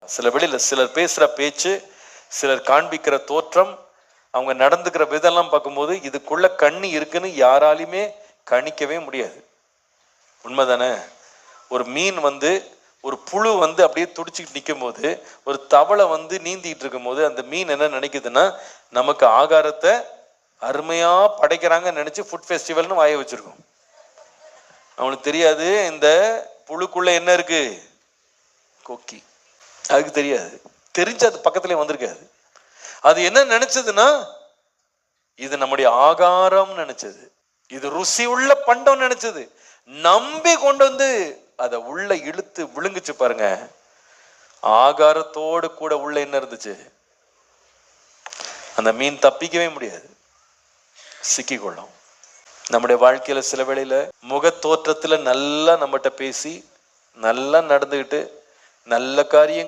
சில வெளியில சிலர் பேசுற பேச்சு, சிலர் காண்பிக்கிற தோற்றம், அவங்க நடந்துக்கிற விதெல்லாம் பார்க்கும்போது இதுக்குள்ள கண்ணி இருக்குன்னு யாராலையுமே கணிக்கவே முடியாது. உண்மைதானே? ஒரு மீன் ஒரு புழு அப்படியே துடிச்சுக்கிட்டு நிற்கும் போது, ஒரு தவளை நீந்திட்டு இருக்கும் போது அந்த மீன் என்ன நினைக்குதுன்னா, நமக்கு ஆகாரத்தை அருமையா படைக்கிறாங்கன்னு நினைச்சு ஃபுட் ஃபெஸ்டிவல்னு வாய வச்சிருக்கோம். அவனுக்கு தெரியாது இந்த புழுக்குள்ள என்ன இருக்கு, கொக்கி. அதுக்கு தெரியாது. தெரிஞ்சு அது பக்கத்துல வந்திருக்காது. அது என்ன நினைச்சதுன்னா, இது நம்முடைய ஆகாரம் நினைச்சது, இது ருசி உள்ள பண்டம் நினைச்சது. நம்பி கொண்டு அதை உள்ள இழுத்து விழுங்குச்சு பாருங்க. ஆகாரத்தோடு கூட உள்ள என்ன இருந்துச்சு, அந்த மீன் தப்பிக்கவே முடியாது, சிக்கிக்கொள்ளும். நம்முடைய வாழ்க்கையில சில வேளையில முக தோற்றத்துல நல்லா நம்மகிட்ட பேசி, நல்லா நடந்துகிட்டு, நல்ல காரியம்